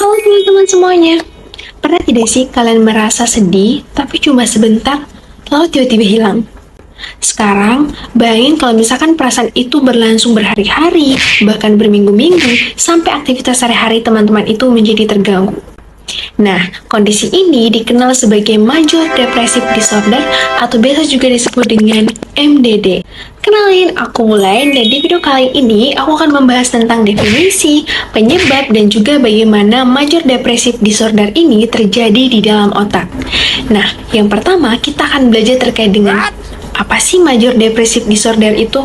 Halo teman-teman semuanya. Pernah tidak sih kalian merasa sedih, tapi cuma sebentar, lalu tiba-tiba hilang? Sekarang, bayangin kalau misalkan perasaan itu berlangsung berhari-hari, bahkan berminggu-minggu, sampai aktivitas sehari-hari teman-teman itu menjadi terganggu. Nah, kondisi ini dikenal sebagai Major Depressive Disorder atau biasa juga disebut dengan MDD. Kenalin, aku Mulai, dan di video kali ini aku akan membahas tentang definisi, penyebab, dan juga bagaimana Major Depressive Disorder ini terjadi di dalam otak. Nah, yang pertama kita akan belajar terkait dengan apa sih Major Depressive Disorder itu?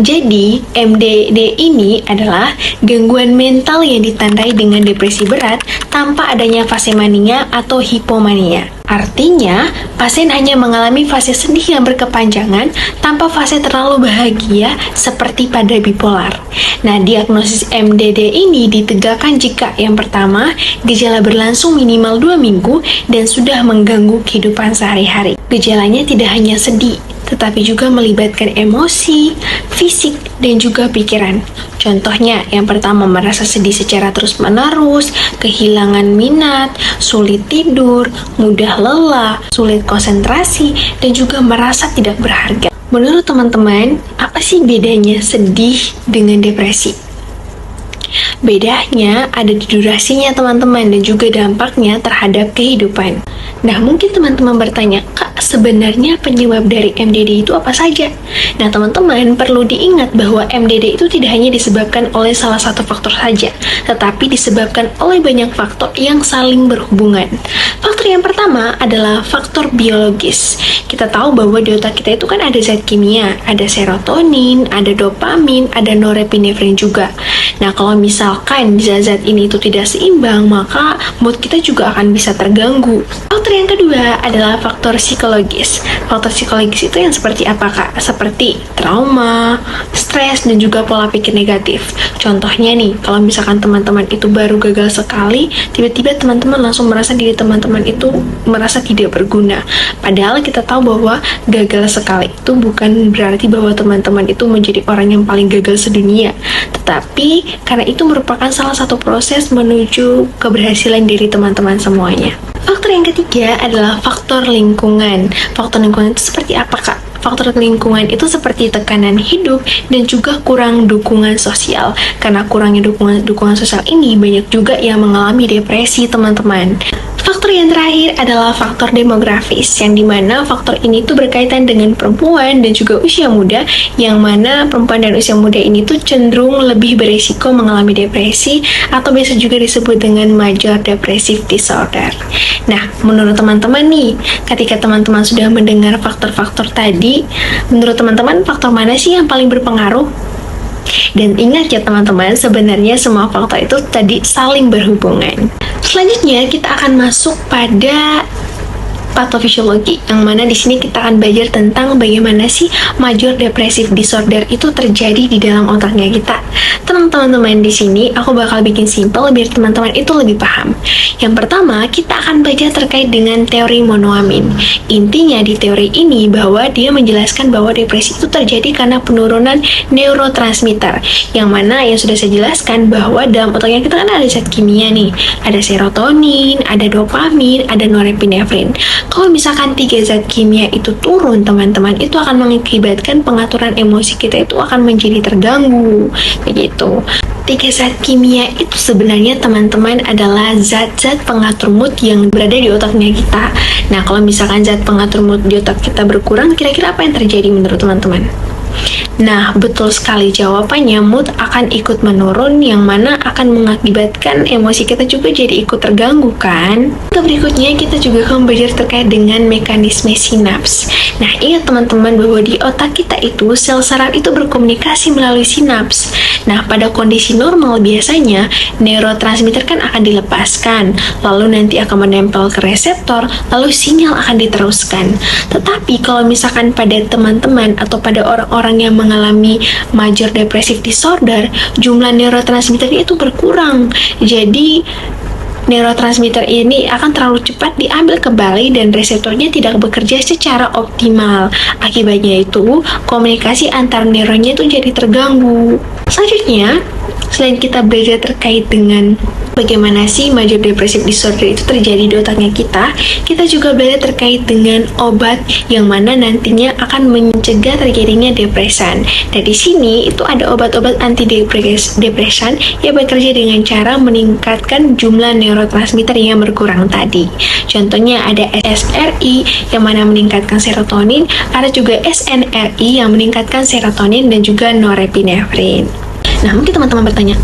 Jadi, MDD ini adalah gangguan mental yang ditandai dengan depresi berat tanpa adanya fase mania atau hipomania. Artinya, pasien hanya mengalami fase sedih yang berkepanjangan tanpa fase terlalu bahagia seperti pada bipolar. Nah, diagnosis MDD ini ditegakkan jika yang pertama, gejala berlangsung minimal 2 minggu dan sudah mengganggu kehidupan sehari-hari. Gejalanya tidak hanya sedih, tetapi juga melibatkan emosi, fisik, dan juga pikiran. Contohnya, yang pertama merasa sedih secara terus-menerus, kehilangan minat, sulit tidur, mudah lelah, sulit konsentrasi, dan juga merasa tidak berharga. Menurut teman-teman, apa sih bedanya sedih dengan depresi? Bedanya ada di durasinya teman-teman dan juga dampaknya terhadap kehidupan. Nah, mungkin teman-teman bertanya, Kak, sebenarnya penyebab dari MDD itu apa saja? Nah, teman-teman perlu diingat bahwa MDD itu tidak hanya disebabkan oleh salah satu faktor saja, tetapi disebabkan oleh banyak faktor yang saling berhubungan. Faktor yang pertama adalah faktor biologis. Kita tahu bahwa di otak kita itu kan ada zat kimia, ada serotonin, ada dopamin, ada norepinefrin juga. Nah, kalau misalkan zat-zat ini itu tidak seimbang, maka mood kita juga akan bisa terganggu. Faktor yang kedua adalah faktor psikologis. Faktor psikologis itu yang seperti apa, Kak? Seperti trauma, stres, dan juga pola pikir negatif. Contohnya nih, kalau misalkan teman-teman itu baru gagal sekali, tiba-tiba teman-teman langsung merasa diri teman-teman itu merasa tidak berguna. Padahal kita tahu bahwa gagal sekali itu bukan berarti bahwa teman-teman itu menjadi orang yang paling gagal sedunia. Tetapi, karena itu merupakan salah satu proses menuju keberhasilan diri teman-teman semuanya. Faktor yang ketiga adalah faktor lingkungan. Faktor lingkungan itu seperti apa, Kak? Faktor lingkungan itu seperti tekanan hidup dan juga kurang dukungan sosial. Karena kurangnya dukungan sosial ini, banyak juga yang mengalami depresi, teman-teman. Faktor yang terakhir adalah faktor demografis, yang dimana faktor ini tuh berkaitan dengan perempuan dan juga usia muda, yang mana perempuan dan usia muda ini tuh cenderung lebih berisiko mengalami depresi atau biasa juga disebut dengan Major Depressive Disorder. Nah, menurut teman-teman nih, ketika teman-teman sudah mendengar faktor-faktor tadi, menurut teman-teman faktor mana sih yang paling berpengaruh? Dan ingat ya teman-teman, sebenarnya semua faktor itu tadi saling berhubungan. Selanjutnya kita akan masuk pada patofisiologi, yang mana di sini kita akan belajar tentang bagaimana sih Major Depressive Disorder itu terjadi di dalam otaknya kita. Tenang teman-teman, di sini aku bakal bikin simple biar teman-teman itu lebih paham. Yang pertama, kita akan belajar terkait dengan teori monoamin. Intinya di teori ini bahwa dia menjelaskan bahwa depresi itu terjadi karena penurunan neurotransmitter, yang mana yang sudah saya jelaskan bahwa dalam otaknya kita kan ada zat kimia nih, ada serotonin, ada dopamin, ada norepinefrin. Kalau misalkan 3 zat kimia itu turun, teman-teman, itu akan mengakibatkan pengaturan emosi kita itu akan menjadi terganggu, begitu. 3 zat kimia itu sebenarnya teman-teman adalah zat-zat pengatur mood yang berada di otaknya kita. Nah, kalau misalkan zat pengatur mood di otak kita berkurang, kira-kira apa yang terjadi menurut teman-teman? Nah, betul sekali jawabannya, mood akan ikut menurun, yang mana akan mengakibatkan emosi kita juga jadi ikut terganggu kan? Berikutnya kita juga akan belajar terkait dengan mekanisme sinaps. Nah, ingat teman-teman bahwa di otak kita itu sel saraf itu berkomunikasi melalui sinaps. Nah, pada kondisi normal biasanya neurotransmitter kan akan dilepaskan, lalu nanti akan menempel ke reseptor, lalu sinyal akan diteruskan. Tetapi kalau misalkan pada teman-teman atau pada orang-orang yang mengalami Major Depressive Disorder, jumlah neurotransmitter itu berkurang. Jadi neurotransmitter ini akan terlalu cepat diambil kembali dan reseptornya tidak bekerja secara optimal. Akibatnya itu, komunikasi antar neuronnya itu jadi terganggu. Selanjutnya, selain kita belajar terkait dengan bagaimana sih major depressive disorder itu terjadi di otaknya kita juga belajar terkait dengan obat yang mana nantinya akan mencegah terjadinya depresan. Dan di sini itu ada obat-obat anti depresan yang bekerja dengan cara meningkatkan jumlah neurotransmitter yang berkurang tadi. Contohnya ada SSRI yang mana meningkatkan serotonin, ada juga SNRI yang meningkatkan serotonin dan juga norepinefrin. Nah, mungkin teman-teman bertanya,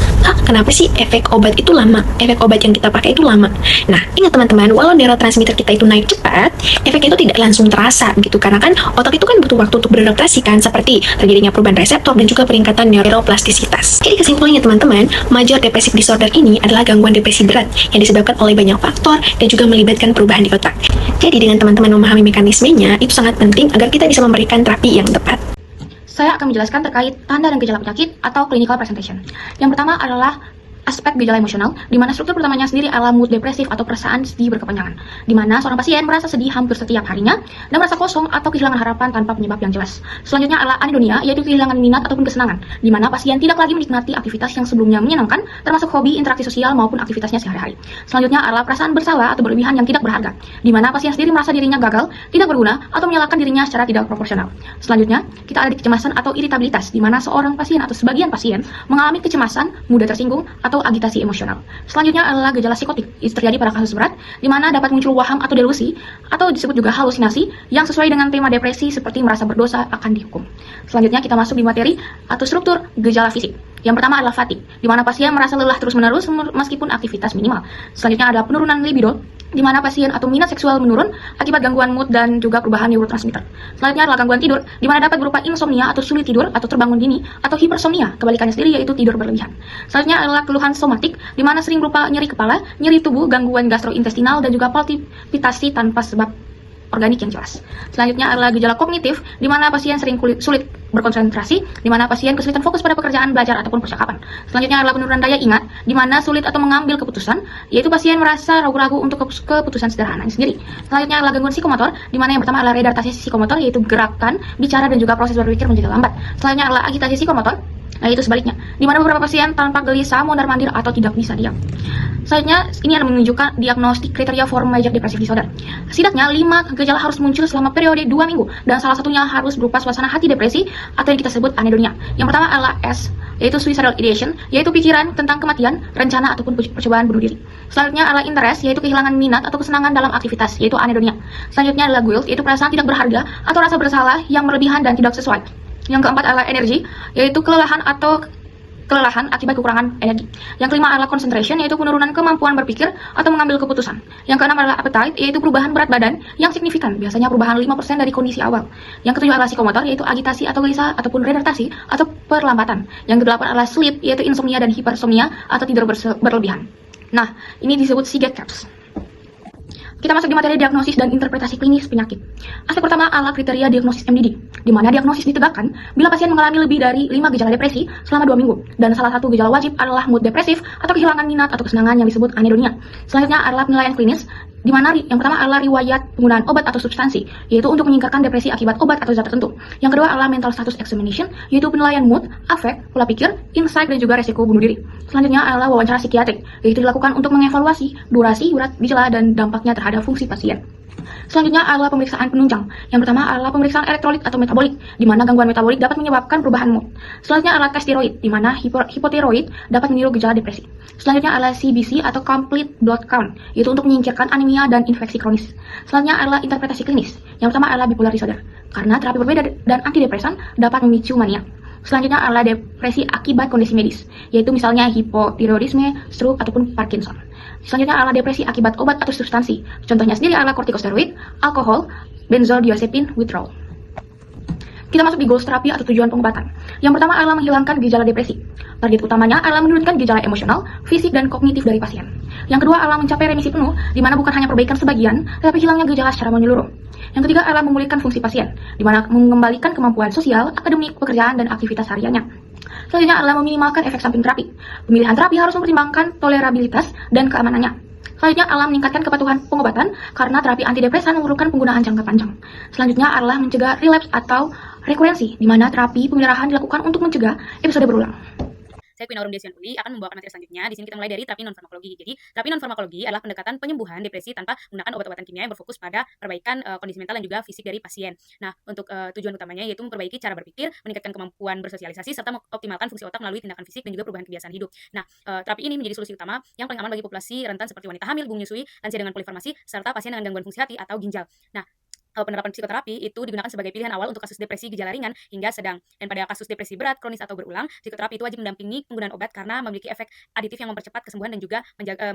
kenapa sih efek obat itu lama? Efek obat yang kita pakai itu lama. Nah, ingat teman-teman, walau neurotransmitter kita itu naik cepat, efeknya itu tidak langsung terasa gitu. Karena kan otak itu kan butuh waktu untuk beradaptasi kan, seperti terjadinya perubahan reseptor dan juga peningkatan neuroplastisitas. Jadi kesimpulannya teman-teman, major depressive disorder ini adalah gangguan depresi berat yang disebabkan oleh banyak faktor dan juga melibatkan perubahan di otak. Jadi dengan teman-teman memahami mekanismenya, itu sangat penting agar kita bisa memberikan terapi yang tepat. Saya akan menjelaskan terkait tanda dan gejala penyakit atau clinical presentation. Yang pertama adalah aspek gejala emosional, di mana struktur pertamanya sendiri adalah mood depresif atau perasaan sedih berkepanjangan, di mana seorang pasien merasa sedih hampir setiap harinya dan merasa kosong atau kehilangan harapan tanpa penyebab yang jelas. Selanjutnya adalah anedonia, yaitu kehilangan minat ataupun kesenangan, di mana pasien tidak lagi menikmati aktivitas yang sebelumnya menyenangkan, termasuk hobi, interaksi sosial maupun aktivitasnya sehari-hari. Selanjutnya adalah perasaan bersalah atau berlebihan yang tidak berharga, di mana pasien sendiri merasa dirinya gagal, tidak berguna, atau menyalahkan dirinya secara tidak proporsional. Selanjutnya, kita ada di kecemasan atau iritabilitas, di mana seorang pasien atau sebagian pasien mengalami kecemasan, mudah tersinggung, atau agitasi emosional. Selanjutnya adalah gejala psikotik. Itu terjadi pada kasus berat, di mana dapat muncul waham atau delusi, atau disebut juga halusinasi, yang sesuai dengan tema depresi seperti merasa berdosa akan dihukum. Selanjutnya kita masuk di materi atau struktur gejala fisik. Yang pertama adalah fatigue, di mana pasien merasa lelah terus-menerus meskipun aktivitas minimal. Selanjutnya ada penurunan libido, di mana pasien atau minat seksual menurun akibat gangguan mood dan juga perubahan neurotransmitter. Selanjutnya adalah gangguan tidur, di mana dapat berupa insomnia atau sulit tidur atau terbangun dini, atau hipersomnia, kebalikannya sendiri yaitu tidur berlebihan. Selanjutnya adalah keluhan somatik, di mana sering berupa nyeri kepala, nyeri tubuh, gangguan gastrointestinal, dan juga palpitasi tanpa sebab organik yang jelas. Selanjutnya adalah gejala kognitif, di mana pasien sering sulit berkonsentrasi, di mana pasien kesulitan fokus pada pekerjaan, belajar, ataupun percakapan. Selanjutnya adalah penurunan daya ingat, di mana sulit atau mengambil keputusan, yaitu pasien merasa ragu-ragu untuk keputusan sederhana sendiri. Selanjutnya adalah gangguan psikomotor, di mana yang pertama adalah retardasi psikomotor, yaitu gerakan, bicara, dan juga proses berpikir menjadi lambat. Selanjutnya adalah agitasi psikomotor, yaitu sebaliknya, di mana beberapa pasien tampak gelisah, mondar-mandir, atau tidak bisa diam. Selanjutnya, ini akan menunjukkan diagnostik kriteria for major depressive disorder. Setidaknya 5 gejala harus muncul selama periode 2 minggu, dan salah satunya harus berupa suasana hati depresi atau yang kita sebut anedonia. Yang pertama adalah S, yaitu suicidal ideation, yaitu pikiran tentang kematian, rencana ataupun percobaan bunuh diri. Selanjutnya adalah interest, yaitu kehilangan minat atau kesenangan dalam aktivitas, yaitu anedonia. Selanjutnya adalah guilt, yaitu perasaan tidak berharga atau rasa bersalah yang berlebihan dan tidak sesuai. Yang keempat adalah energi, yaitu kelelahan akibat kekurangan energi. Yang kelima adalah concentration, yaitu penurunan kemampuan berpikir atau mengambil keputusan. Yang keenam adalah appetite, yaitu perubahan berat badan yang signifikan, biasanya perubahan 5% dari kondisi awal. Yang ketujuh adalah psikomotor, yaitu agitasi atau gelisah ataupun retardasi atau perlambatan. Yang kedelapan adalah sleep, yaitu insomnia dan hipersomnia atau tidur berlebihan. Nah, ini disebut Seagate Caps. Kita masuk di materi diagnosis dan interpretasi klinis penyakit. Aspek pertama adalah kriteria diagnosis MDD, di mana diagnosis ditegakkan bila pasien mengalami lebih dari 5 gejala depresi selama 2 minggu, dan salah satu gejala wajib adalah mood depresif atau kehilangan minat atau kesenangan yang disebut anedonia. Selanjutnya adalah penilaian klinis, di mana yang pertama adalah riwayat penggunaan obat atau substansi, yaitu untuk menyingkirkan depresi akibat obat atau zat tertentu. Yang kedua adalah mental status examination, yaitu penilaian mood, afek, pola pikir, insight, dan juga resiko bunuh diri. Selanjutnya adalah wawancara psikiatrik, yaitu dilakukan untuk mengevaluasi durasi, berat gejala, dan dampaknya terhadap fungsi pasien. Selanjutnya adalah pemeriksaan penunjang. Yang pertama adalah pemeriksaan elektrolit atau metabolik, di mana gangguan metabolik dapat menyebabkan perubahan mood. Selanjutnya adalah tes tiroid, di mana hipotiroid dapat meniru gejala depresi. Selanjutnya adalah CBC atau complete blood count, yaitu untuk menyingkirkan anemia dan infeksi kronis. Selanjutnya adalah interpretasi klinis. Yang pertama adalah bipolar disorder, karena terapi berbeda dan antidepresan dapat memicu mania. Selanjutnya adalah depresi akibat kondisi medis, yaitu misalnya hipotiroidisme, stroke, ataupun Parkinson. Selanjutnya adalah depresi akibat obat atau substansi. Contohnya sendiri adalah kortikosteroid, alkohol, benzodiazepine withdrawal. Kita masuk di goals terapi atau tujuan pengobatan. Yang pertama adalah menghilangkan gejala depresi. Target utamanya adalah menurunkan gejala emosional, fisik, dan kognitif dari pasien. Yang kedua adalah mencapai remisi penuh, di mana bukan hanya perbaikan sebagian, tetapi hilangnya gejala secara menyeluruh. Yang ketiga adalah memulihkan fungsi pasien, di mana mengembalikan kemampuan sosial, akademik, pekerjaan, dan aktivitas hariannya. Selanjutnya adalah meminimalkan efek samping terapi. Pemilihan terapi harus mempertimbangkan tolerabilitas dan keamanannya. Selanjutnya adalah meningkatkan kepatuhan pengobatan, karena terapi antidepresan memerlukan penggunaan jangka panjang. Selanjutnya adalah mencegah relapse atau rekurensi, di mana terapi pemeliharaan dilakukan untuk mencegah episode berulang. Saya Queen Aurum Desian Uli akan membawakan materi selanjutnya. Di sini kita mulai dari terapi non-farmakologi. Jadi, terapi non-farmakologi adalah pendekatan penyembuhan depresi tanpa menggunakan obat-obatan kimia yang berfokus pada perbaikan kondisi mental dan juga fisik dari pasien. Nah, untuk tujuan utamanya yaitu memperbaiki cara berpikir, meningkatkan kemampuan bersosialisasi, serta mengoptimalkan fungsi otak melalui tindakan fisik dan juga perubahan kebiasaan hidup. Nah, terapi ini menjadi solusi utama yang paling aman bagi populasi rentan seperti wanita hamil, ibu menyusui, lansia dengan polifarmasi, serta pasien dengan gangguan fungsi hati atau ginjal. Nah, penerapan psikoterapi itu digunakan sebagai pilihan awal untuk kasus depresi gejala ringan hingga sedang. Dan pada kasus depresi berat, kronis atau berulang, psikoterapi itu wajib mendampingi penggunaan obat karena memiliki efek aditif yang mempercepat kesembuhan dan juga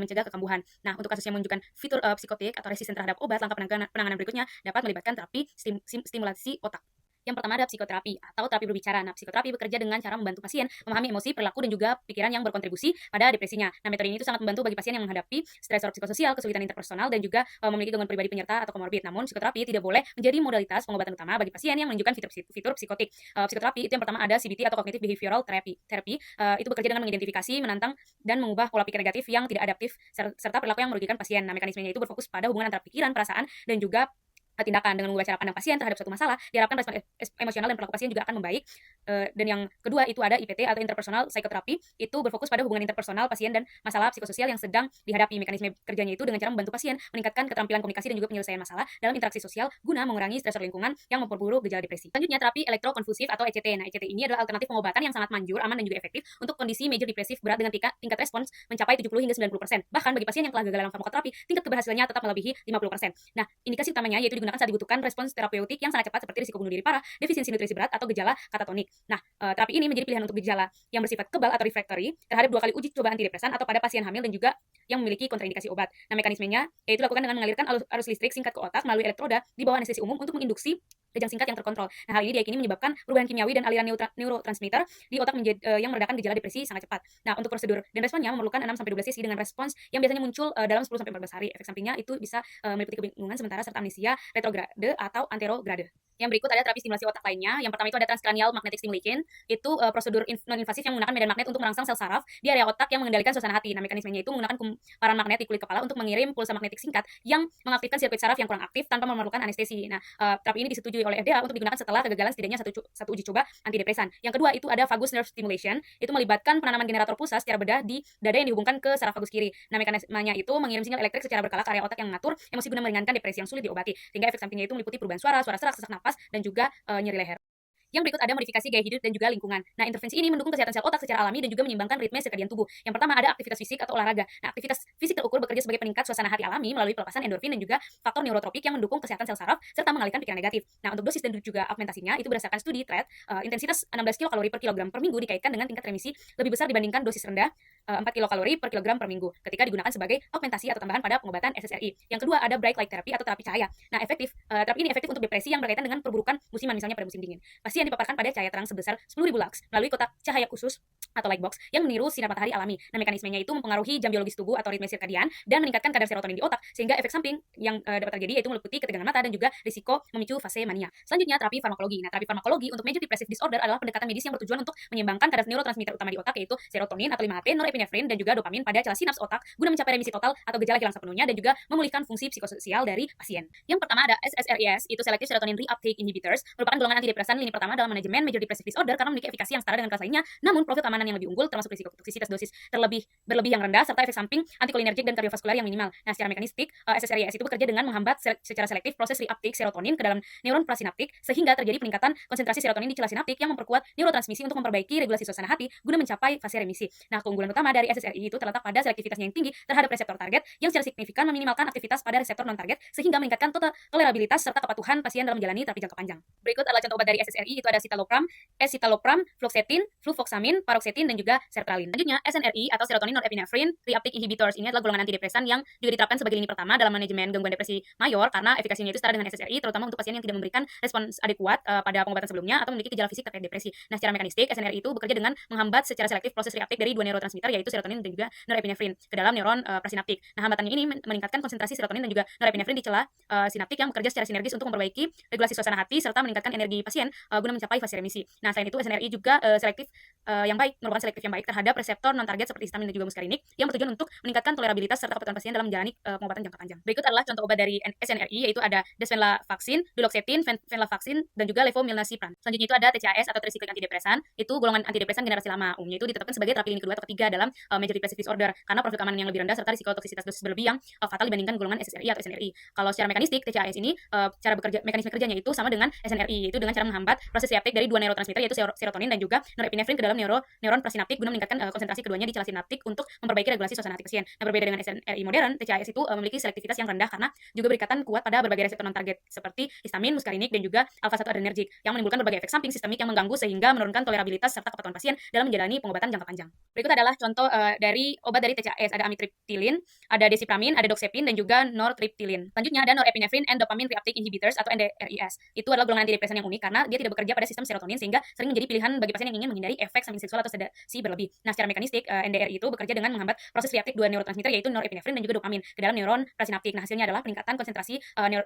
mencegah kekambuhan. Nah, untuk kasus yang menunjukkan fitur psikotik atau resisten terhadap obat, langkah penanganan berikutnya dapat melibatkan terapi stimulasi otak. Yang pertama ada psikoterapi atau terapi berbicara. Nah, psikoterapi bekerja dengan cara membantu pasien memahami emosi, perilaku, dan juga pikiran yang berkontribusi pada depresinya. Nah, metode ini itu sangat membantu bagi pasien yang menghadapi stresor psikososial, kesulitan interpersonal, dan juga memiliki gangguan pribadi penyerta atau komorbid. Namun, psikoterapi tidak boleh menjadi modalitas pengobatan utama bagi pasien yang menunjukkan fitur psikotik. Psikoterapi itu yang pertama ada CBT atau Cognitive Behavioral Therapy. Itu bekerja dengan mengidentifikasi, menantang, dan mengubah pola pikir negatif yang tidak adaptif serta perilaku yang merugikan pasien. Nah, mekanismenya itu berfokus pada hubungan antara pikiran, perasaan, dan juga tindakan. Dengan mengubah cara pandang pasien terhadap suatu masalah, diharapkan respon emosional dan perilaku pasien juga akan membaik. Dan yang kedua itu ada IPT atau interpersonal psychotherapy. Itu berfokus pada hubungan interpersonal pasien dan masalah psikososial yang sedang dihadapi. Mekanisme kerjanya itu dengan cara membantu pasien meningkatkan keterampilan komunikasi dan juga penyelesaian masalah dalam interaksi sosial guna mengurangi stresor lingkungan yang memperburuk gejala depresi. Selanjutnya terapi elektrokonvulsif atau ECT. Nah, ECT ini adalah alternatif pengobatan yang sangat manjur, aman, dan juga efektif untuk kondisi major depresif berat dengan tingkat respons mencapai 70 hingga 90%. Bahkan bagi pasien yang telah gagal dalam farmakoterapi, tingkat keberhasilannya tetap melebihi 50%. Nah, indikasi utamanya yaitu digunakan saat dibutuhkan respons terapeutik yang sangat cepat seperti risiko bunuh diri parah, defisiensi nutrisi berat, atau gejala katatonik. Nah, terapi ini menjadi pilihan untuk gejala yang bersifat kebal atau refractory terhadap 2 kali uji coba antidepresan atau pada pasien hamil dan juga yang memiliki kontraindikasi obat. Nah, mekanismenya yaitu dilakukan dengan mengalirkan arus listrik singkat ke otak melalui elektroda di bawah anestesi umum untuk menginduksi kejang singkat yang terkontrol. Nah, hal ini diyakini menyebabkan perubahan kimiawi dan aliran neurotransmitter di otak yang meredakan gejala depresi sangat cepat. Nah, untuk prosedur dan responnya memerlukan 6-12 sesi dengan respons yang biasanya muncul dalam 10-14 hari. Efek sampingnya itu bisa meliputi kebingungan sementara serta amnesia retrograde atau anterograde. Yang berikut ada terapi stimulasi otak lainnya. Yang pertama itu ada transcranial magnetic stimulation. Itu prosedur non-invasif yang menggunakan medan magnet untuk merangsang sel saraf di area otak yang mengendalikan suasana hati. Nah, mekanismenya itu menggunakan kumparan magnet di kulit kepala untuk mengirim pulsa magnetik singkat yang mengaktifkan sirkuit saraf yang kurang aktif tanpa memerlukan anestesi. Nah, terapi ini disetujui oleh FDA untuk digunakan setelah kegagalan setidaknya satu uji coba antidepresan. Yang kedua itu ada vagus nerve stimulation. Itu melibatkan penanaman generator pulsa secara bedah di dada yang dihubungkan ke saraf vagus kiri. Nah, mekanismenya itu mengirim sinyal elektrik secara berkala ke area otak yang mengatur emosi guna meringankan depresi yang sulit diobati. Sehingga efek sampingnya itu meliputi perubahan suara serak, sesak napas, dan juga nyeri leher. Yang berikut ada modifikasi gaya hidup dan juga lingkungan. Nah, intervensi ini mendukung kesehatan sel otak secara alami dan juga menyeimbangkan ritme sirkadian tubuh. Yang pertama ada aktivitas fisik atau olahraga. Nah, aktivitas fisik terukur bekerja sebagai peningkat suasana hati alami melalui pelepasan endorfin dan juga faktor neurotropik yang mendukung kesehatan sel saraf serta mengalihkan pikiran negatif. Nah, untuk dosis dan juga augmentasinya itu berdasarkan studi TREAD, intensitas 16 kilokalori per kilogram per minggu dikaitkan dengan tingkat remisi lebih besar dibandingkan dosis rendah 4 kilokalori per kilogram per minggu ketika digunakan sebagai augmentasi atau tambahan pada pengobatan SSRI. Yang kedua ada bright light therapy atau terapi cahaya. Nah, terapi ini efektif untuk depresi yang berkaitan dengan perburukan musiman, misalnya pada musim dingin. Pasien dipaparkan pada cahaya terang sebesar 10.000 lux melalui kotak cahaya khusus atau light box yang meniru sinar matahari alami. Nah, mekanismenya itu mempengaruhi jam biologis tubuh atau ritme sirkadian dan meningkatkan kadar serotonin di otak sehingga efek samping yang dapat terjadi yaitu meliputi ketegangan mata dan juga risiko memicu fase mania. Selanjutnya terapi farmakologi. Nah, terapi farmakologi untuk major depressive disorder adalah pendekatan medis yang bertujuan untuk menyeimbangkan kadar neurotransmitter utama di otak yaitu serotonin atau 5-HT, norepinefrin, dan juga dopamin pada celah sinaps otak guna mencapai remisi total atau gejala hilang sepenuhnya dan juga memulihkan fungsi psikososial dari pasien. Yang pertama ada SSRIs, itu Selective Serotonin Reuptake Inhibitors, merupakan golongan antidepresan lini pertama dalam manajemen major depressive disorder karena memiliki efikasi yang setara dengan kelas lainnya, namun profil keamanan yang lebih unggul termasuk risiko toksisitas dosis berlebih yang rendah serta efek samping antikolinergik dan kardiovaskular yang minimal. Nah, secara mekanistik SSRIs itu bekerja dengan menghambat secara selektif proses reuptake serotonin ke dalam neuron prasinaptik sehingga terjadi peningkatan konsentrasi serotonin di celah sinaptik yang memperkuat neurotransmisi untuk memperbaiki regulasi suasana hati guna mencapai fase remisi. Nah, keunggulan utama dari SSRI itu terletak pada selektivitasnya yang tinggi terhadap reseptor target yang secara signifikan meminimalkan aktivitas pada reseptor non target sehingga meningkatkan tolerabilitas serta kepatuhan pasien dalam menjalani terapi jangka panjang. Berikut adalah contoh obat dari SSRI itu ada citalopram, escitalopram, fluoxetine, fluvoxamine, paroxetine, dan juga sertralin. Selanjutnya SNRI atau serotonin norepinephrine reuptake inhibitors ini adalah golongan antidepresan yang juga diterapkan sebagai lini pertama dalam manajemen gangguan depresi mayor karena efikasinya itu setara dengan SSRI terutama untuk pasien yang tidak memberikan respons adekuat pada pengobatan sebelumnya atau memiliki gejala fisik terkait depresi. Nah, secara mekanistik SNRI itu bekerja dengan menghambat secara selektif proses reuptake dari dua neurotransmitter yaitu serotonin dan juga norepinefrin ke dalam neuron prasinaptik. Nah, hambatannya ini meningkatkan konsentrasi serotonin dan juga norepinefrin di celah sinaptik yang bekerja secara sinergis untuk memperbaiki regulasi suasana hati serta meningkatkan energi pasien guna mencapai fase remisi. Nah, selain itu SNRI juga selektif yang baik merupakan selektif yang baik terhadap reseptor non-target seperti histamin dan juga muskarinik yang bertujuan untuk meningkatkan tolerabilitas serta kepatuhan pasien dalam menjalani pengobatan jangka panjang. Berikut adalah contoh obat dari SNRI, yaitu ada desvenlafaxine, duloxetine, venlafaxine, dan juga levomilnacipran. Selanjutnya itu ada TCAS atau tricyclic antidepresan. Itu golongan antidepresan generasi lama. Umumnya itu ditetapkan sebagai terapi klinik kedua atau ketiga dalam major depressive disorder karena profil keamanan yang lebih rendah serta risiko toksisitas dosis berlebih yang fatal dibandingkan golongan SSRI atau SNRI. Kalau secara mekanistik, TCAS ini cara bekerja mekanisme kerjanya itu sama dengan SNRI, yaitu dengan cara menghambat proses reuptake dari dua neurotransmitter yaitu serotonin dan juga norepinefrin ke dalam neuron prasinaptik guna meningkatkan konsentrasi keduanya di celah sinaptik untuk memperbaiki regulasi suasana hati pasien. Nah, berbeda dengan SNRI modern, TCAS itu memiliki selektivitas yang rendah karena juga berikatan kuat pada berbagai reseptor non-target seperti histamin, muskarinik, dan juga alpha-1 adrenergic yang menimbulkan berbagai efek samping sistemik yang mengganggu sehingga menurunkan tolerabilitas serta kepatuhan pasien dalam menjalani pengobatan jangka panjang. Berikut adalah contoh dari obat dari TCAS, ada amitriptilin, ada desipramin, ada doxepin, dan juga nortriptilin. Selanjutnya ada norepinefrin and dopamine reuptake inhibitors atau NDRIS. Itu adalah golongan antidepresan yang unik karena dia tidak bekerja pada sistem serotonin sehingga sering menjadi pilihan bagi pasien yang ingin menghindari efek samping seksual atau sedasi berlebih. Nah, secara mekanistik NDRI itu bekerja dengan menghambat proses reuptake dua neurotransmitter yaitu norepinefrin dan juga dopamin ke dalam neuron prasinaptik. Nah, hasilnya adalah peningkatan konsentrasi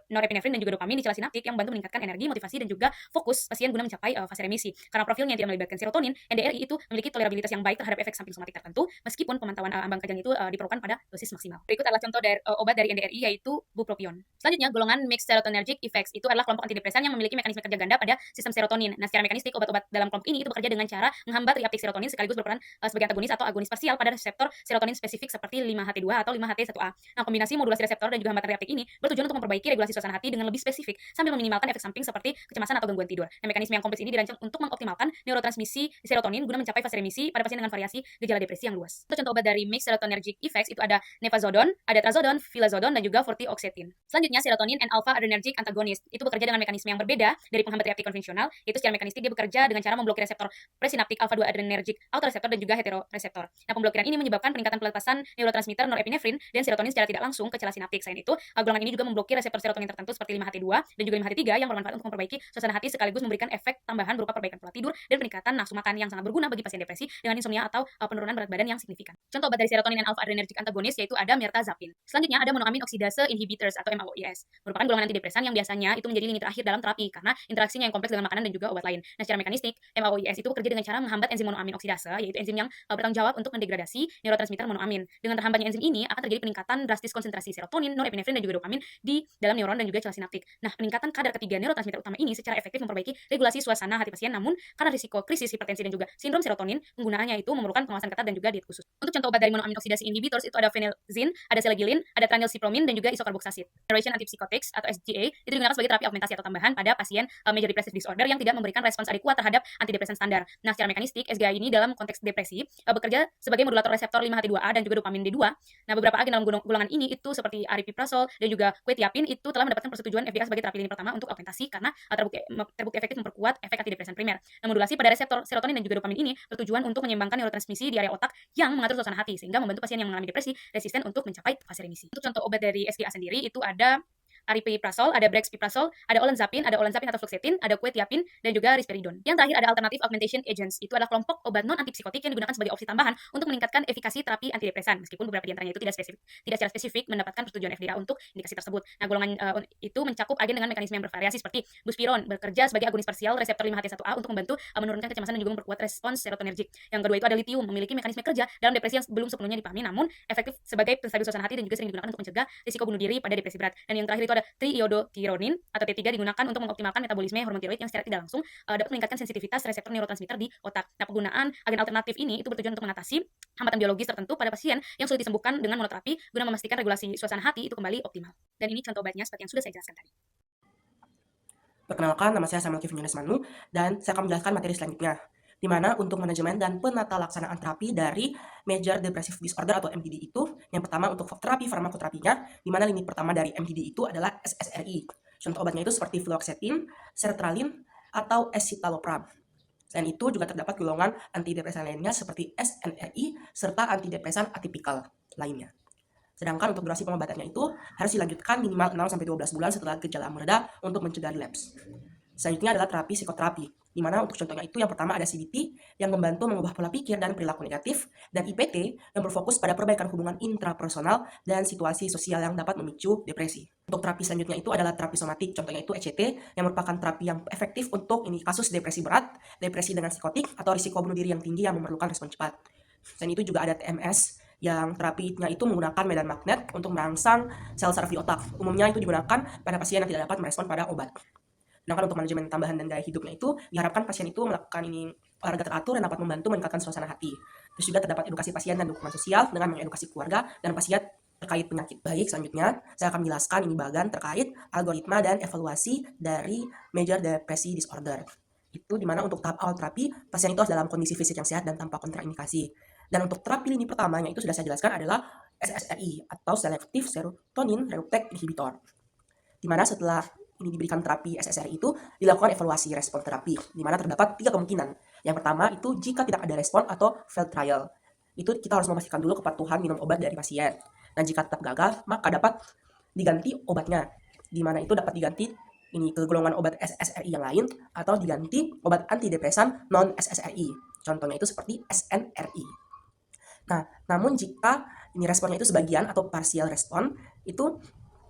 norepinefrin dan juga dopamin di celah sinaptik yang membantu meningkatkan energi, motivasi, dan juga fokus pasien guna mencapai fase remisi. Karena profilnya tidak melibatkan serotonin, NDRI itu memiliki tolerabilitas yang baik terhadap efek samping somatik tertentu meskipun pemantauan ambang kejang itu diperlukan pada dosis maksimal. Berikut adalah contoh dari obat dari NDRI yaitu bupropion. Selanjutnya golongan mixed serotonergic effects, itu adalah kelompok antidepresan yang memiliki mekanisme kerja ganda pada sistem serotonin. Nah, secara mekanistik obat-obat dalam kelompok ini itu bekerja dengan cara menghambat reuptake serotonin sekaligus berperan sebagai antagonis atau agonis parsial pada reseptor serotonin spesifik seperti 5-HT2 atau 5-HT1A. Nah, kombinasi modulasi reseptor dan juga hambatan reuptake ini bertujuan untuk memperbaiki regulasi suasana hati dengan lebih spesifik sambil meminimalkan efek samping seperti kecemasan atau gangguan tidur. Nah, mekanisme yang kompleks ini dirancang untuk mengoptimalkan neurotransmisi serotonin guna mencapai fase remisi pada pasien dengan variasi gejala depresi yang luas. Untuk contoh obat dari mixed serotonergic effects itu ada nefazodon, ada trazodon, vilazodon, dan juga vortioxetine. Selanjutnya serotonin and alpha adrenergic antagonist itu bekerja dengan mekanisme yang berbeda dari penghambat reuptake konvensional, yaitu secara mekanistik dia bekerja dengan cara memblokir reseptor presinaptik alpha 2 adrenergic autoreseptor dan juga heteroreseptor. Nah, pemblokiran ini menyebabkan peningkatan pelepasan neurotransmitter norepinefrin dan serotonin secara tidak langsung ke celah sinaptik. Selain itu, golongan ini juga memblokir reseptor serotonin tertentu seperti 5-HT2 dan juga 5-HT3 yang bermanfaat untuk memperbaiki suasana hati sekaligus memberikan efek tambahan berupa perbaikan pola tidur dan peningkatan nafsu makan yang sangat berguna bagi pasien depresi dengan insomnia atau penurunan berat badan yang signifikan. Contoh obat dari serotonin dan alpha adrenergic antagonis yaitu ada mirtazapine. Selanjutnya ada monoamin oksidase inhibitors atau MAOIs. Merupakan golongan antidepresan yang biasanya itu menjadi lini terakhir dalam terapi karena interaksinya yang kompleks dengan makanan dan juga obat lain. Nah, secara mekanistik MAOIs itu bekerja dengan cara menghambat enzim monoamin oksidase, yaitu enzim yang bertanggung jawab untuk mendegradasi neurotransmitter monoamin. Dengan terhambatnya enzim ini akan terjadi peningkatan drastis konsentrasi serotonin, norepinefrin, dan juga dopamin di dalam neuron dan juga celah sinaptik. Nah, peningkatan kadar ketiga neurotransmitter utama ini secara efektif memperbaiki regulasi suasana hati pasien, namun karena risiko krisis hipertensi dan juga sindrom serotonin, penggunaannya itu memerlukan pengawasan ketat dan juga diet khusus. Untuk contoh obat dari monoamin oksidase inhibitors itu ada phenelzine, ada selegiline, ada tranylcypromine, dan juga isocarboxacid. Generation antipsychotics atau SGA itu digunakan sebagai terapi augmentasi atau tambahan pada pasien major depressive disorder yang tidak memberikan respons adekuat terhadap antidepresan standar. Nah, secara mekanistik SGA ini dalam konteks depresi bekerja sebagai modulator reseptor 5-HT2A dan juga dopamin D2. Nah, beberapa agen dalam golongan ini itu seperti aripiprazol dan juga quetiapin itu telah mendapatkan persetujuan FDA sebagai terapi lini pertama untuk augmentasi karena terbukti efektif memperkuat efek antidepresan primer. Nah, modulasi pada reseptor serotonin dan juga dopamin ini bertujuan untuk menyeimbangkan neurotransmisi di area otak yang mengatur suasana hati sehingga membantu pasien yang mengalami depresi resisten untuk mencapai fase remisi. Untuk contoh obat dari SGA sendiri itu ada aripiprazol, ada brexpiprazol, ada olanzapine atau fluoxetine, ada quetiapin, dan juga risperidon. Yang terakhir ada alternatif augmentation agents. Itu adalah kelompok obat non antipsikotik yang digunakan sebagai opsi tambahan untuk meningkatkan efikasi terapi antidepresan, meskipun beberapa di antaranya itu tidak secara spesifik mendapatkan persetujuan FDA untuk indikasi tersebut. Nah, golongan itu mencakup agen dengan mekanisme yang bervariasi seperti buspirone bekerja sebagai agonis parsial reseptor 5-HT1A untuk membantu menurunkan kecemasan dan juga memperkuat respons serotonergic. Yang kedua itu ada lithium, memiliki mekanisme kerja dalam depresi yang belum sepenuhnya dipahami namun efektif sebagai penstabil suasana hati dan juga sering digunakan untuk mencegah risiko bunuh diri pada depresi berat. Dan yang terakhir itu ada triiodotironin atau T3 digunakan untuk mengoptimalkan metabolisme hormon tiroid yang secara tidak langsung dapat meningkatkan sensitivitas reseptor neurotransmitter di otak. Nah, penggunaan agen alternatif ini itu bertujuan untuk mengatasi hambatan biologis tertentu pada pasien yang sulit disembuhkan dengan monoterapi guna memastikan regulasi suasana hati itu kembali optimal. Dan ini contoh obatnya seperti yang sudah saya jelaskan tadi. Perkenalkan, nama saya Samuel Kevin Yunis Manu, dan saya akan menjelaskan materi selanjutnya, di mana untuk manajemen dan penata laksanaan terapi dari Major Depressive Disorder atau MDD itu, yang pertama untuk terapi farmakoterapinya, di mana limit pertama dari MDD itu adalah SSRI. Contoh obatnya itu seperti fluoxetine, sertraline, atau escitalopram. Selain itu juga terdapat golongan antidepresan lainnya seperti SNRI, serta antidepresan atipikal lainnya. Sedangkan untuk durasi pengobatannya itu harus dilanjutkan minimal 6-12 bulan setelah gejala mereda untuk mencegah relapse. Selanjutnya adalah terapi psikoterapi. Di mana untuk contohnya itu yang pertama ada CBT yang membantu mengubah pola pikir dan perilaku negatif, dan IPT yang berfokus pada perbaikan hubungan intrapersonal dan situasi sosial yang dapat memicu depresi. Untuk terapi selanjutnya itu adalah terapi somatik, contohnya itu ECT yang merupakan terapi yang efektif untuk ini kasus depresi berat, depresi dengan psikotik, atau risiko bunuh diri yang tinggi yang memerlukan respon cepat. Selain itu juga ada TMS yang terapinya itu menggunakan medan magnet untuk merangsang sel saraf di otak. Umumnya itu digunakan pada pasien yang tidak dapat merespon pada obat. Sedangkan untuk manajemen tambahan dan gaya hidupnya itu diharapkan pasien itu melakukan ini olahraga teratur yang dapat membantu meningkatkan suasana hati. Terus juga terdapat edukasi pasien dan dukungan sosial dengan mengedukasi keluarga dan pasien terkait penyakit. Baik, selanjutnya saya akan menjelaskan ini bagian terkait algoritma dan evaluasi dari Major Depressive Disorder. Itu dimana untuk tahap awal terapi, pasien itu harus dalam kondisi fisik yang sehat dan tanpa kontraindikasi. Dan untuk terapi lini pertamanya itu sudah saya jelaskan adalah SSRI atau Selective Serotonin Reuptake Inhibitor. Dimana setelah ini diberikan terapi SSRI itu dilakukan evaluasi respon terapi, di mana terdapat 3 kemungkinan. Yang pertama itu jika tidak ada respon atau failed trial, itu kita harus memastikan dulu kepatuhan minum obat dari pasien. Dan jika tetap gagal, maka dapat diganti obatnya, di mana itu dapat diganti ini ke golongan obat SSRI yang lain atau diganti obat antidepresan non SSRI. Contohnya itu seperti SNRI. Nah, namun jika ini responnya itu sebagian atau partial respon, itu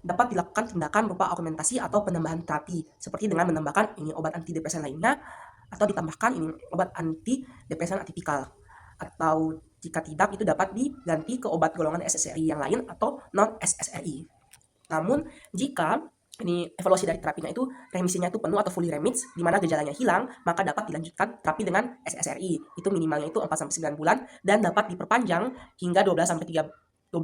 dapat dilakukan tindakan berupa augmentasi atau penambahan terapi, seperti dengan menambahkan ini obat antidepresan lainnya atau ditambahkan ini obat antidepresan atipikal. Atau jika tidak, itu dapat diganti ke obat golongan SSRI yang lain atau non SSRI. Namun jika ini evaluasi dari terapinya itu remisinya itu penuh atau fully remitted, di mana gejalanya hilang, maka dapat dilanjutkan terapi dengan SSRI. Itu minimalnya itu 4-9 bulan dan dapat diperpanjang hingga 12-36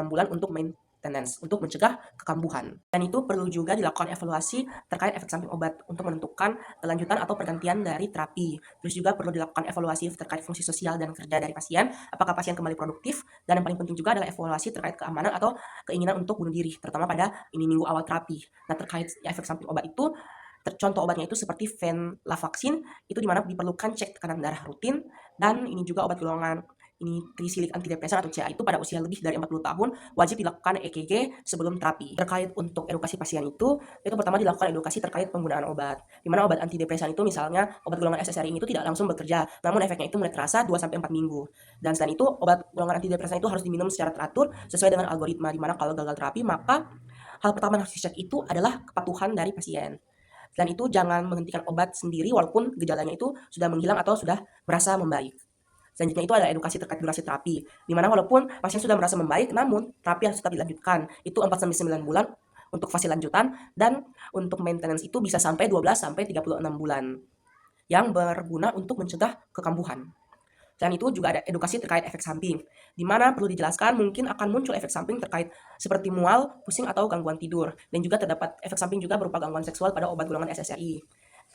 bulan untuk maintenance, untuk mencegah kekambuhan. Dan itu perlu juga dilakukan evaluasi terkait efek samping obat untuk menentukan kelanjutan atau pergantian dari terapi. Terus juga perlu dilakukan evaluasi terkait fungsi sosial dan kerja dari pasien, apakah pasien kembali produktif, dan yang paling penting juga adalah evaluasi terkait keamanan atau keinginan untuk bunuh diri, terutama pada ini minggu awal terapi. Nah, terkait efek samping obat itu, contoh obatnya itu seperti venlafaxine, itu dimana diperlukan cek tekanan darah rutin, dan ini juga obat golongan ini trisilik antidepresan atau CA itu pada usia lebih dari 40 tahun wajib dilakukan EKG sebelum terapi. Terkait untuk edukasi pasien itu pertama dilakukan edukasi terkait penggunaan obat. Di mana obat antidepresan itu misalnya obat golongan SSRI itu tidak langsung bekerja, namun efeknya itu mulai terasa 2-4 minggu. Dan selain itu obat golongan antidepresan itu harus diminum secara teratur sesuai dengan algoritma, di mana kalau gagal terapi maka hal pertama yang harus dicek itu adalah kepatuhan dari pasien. Dan itu jangan menghentikan obat sendiri walaupun gejalanya itu sudah menghilang atau sudah merasa membaik. Selanjutnya itu ada edukasi terkait durasi terapi, di mana walaupun pasien sudah merasa membaik, namun terapi harus tetap dilanjutkan. Itu 4-9 bulan untuk fase lanjutan, dan untuk maintenance itu bisa sampai 12-36 bulan, yang berguna untuk mencegah kekambuhan. Selain itu juga ada edukasi terkait efek samping, di mana perlu dijelaskan mungkin akan muncul efek samping terkait seperti mual, pusing, atau gangguan tidur. Dan juga terdapat efek samping juga berupa gangguan seksual pada obat golongan SSRI.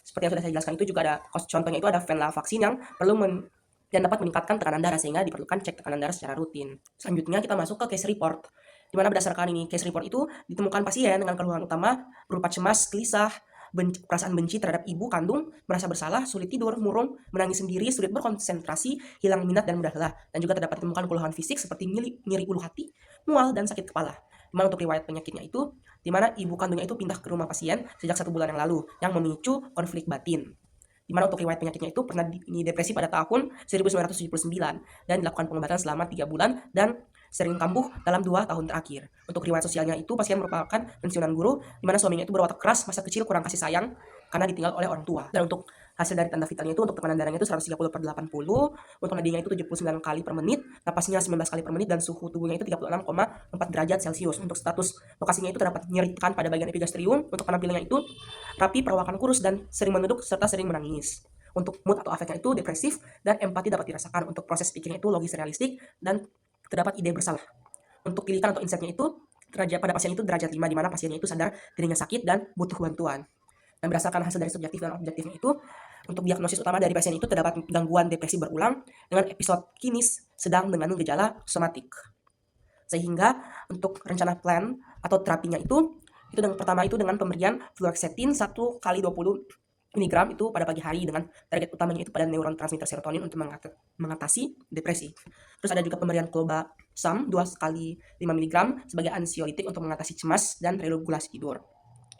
Seperti yang sudah saya jelaskan itu juga ada, contohnya itu ada venlafaxine yang perlu dan dapat meningkatkan tekanan darah sehingga diperlukan cek tekanan darah secara rutin. Selanjutnya kita masuk ke case report, di mana berdasarkan ini case report itu ditemukan pasien dengan keluhan utama berupa cemas, gelisah, perasaan benci terhadap ibu kandung, merasa bersalah, sulit tidur, murung, menangis sendiri, sulit berkonsentrasi, hilang minat dan mudah lelah. Dan juga terdapat ditemukan keluhan fisik seperti nyeri ulu hati, mual, dan sakit kepala. Di mana untuk riwayat penyakitnya itu, di mana ibu kandungnya itu pindah ke rumah pasien sejak 1 bulan yang lalu, yang memicu konflik batin. Di mana untuk riwayat penyakitnya itu pernah ini depresi pada tahun 1979 dan dilakukan pengobatan selama 3 bulan dan sering kambuh dalam 2 tahun terakhir. Untuk riwayat sosialnya itu pasien merupakan pensiunan guru, di mana suaminya itu berwatak keras, masa kecil kurang kasih sayang karena ditinggal oleh orang tua. Dan untuk hasil dari tanda vitalnya itu untuk tekanan darahnya itu 130/80, untuk nadinya itu 79 kali per menit, napasnya 19 kali per menit, dan suhu tubuhnya itu 36,4 derajat Celcius. Untuk status lokasinya itu terdapat nyeri tekan pada bagian epigastrium. Untuk penampilannya itu rapi, perawakan kurus, dan sering menunduk serta sering menangis. Untuk mood atau afeknya itu depresif, dan empati dapat dirasakan. Untuk proses pikirnya itu logis realistik, dan terdapat ide bersalah. Untuk pilihan atau insight-nya itu pada pasien itu derajat 5, di mana pasiennya itu sadar dirinya sakit dan butuh bantuan. Dan berdasarkan hasil dari subjektif dan objektifnya itu, untuk diagnosis utama dari pasien itu terdapat gangguan depresi berulang dengan episode klinis sedang dengan gejala somatik. Sehingga untuk rencana plan atau terapinya itu dengan pertama itu dengan pemberian fluoxetine 1x20 mg itu pada pagi hari, dengan target utamanya itu pada neuron transmitter serotonin untuk mengatasi depresi. Terus ada juga pemberian clobazam 2x5 mg sebagai ansiolitik untuk mengatasi cemas dan regulasi tidur.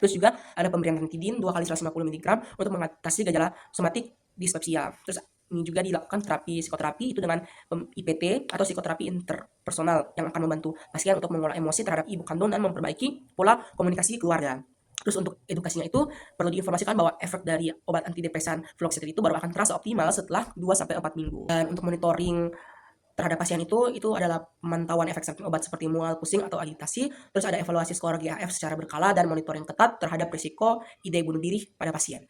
Terus juga ada pemberian ranitidin 2 kali 150 mg untuk mengatasi gejala somatik dispepsia. Terus ini juga dilakukan terapi psikoterapi itu dengan IPT atau psikoterapi interpersonal yang akan membantu pasien untuk mengelola emosi terhadap ibu kandung dan memperbaiki pola komunikasi keluarga. Terus untuk edukasinya itu perlu diinformasikan bahwa efek dari obat antidepresan fluoxetine itu baru akan terasa optimal setelah 2-4 minggu. Dan untuk monitoring terhadap pasien itu adalah pemantauan efek samping obat seperti mual, pusing, atau agitasi. Terus ada evaluasi skor GAF secara berkala dan monitoring ketat terhadap risiko ide bunuh diri pada pasien.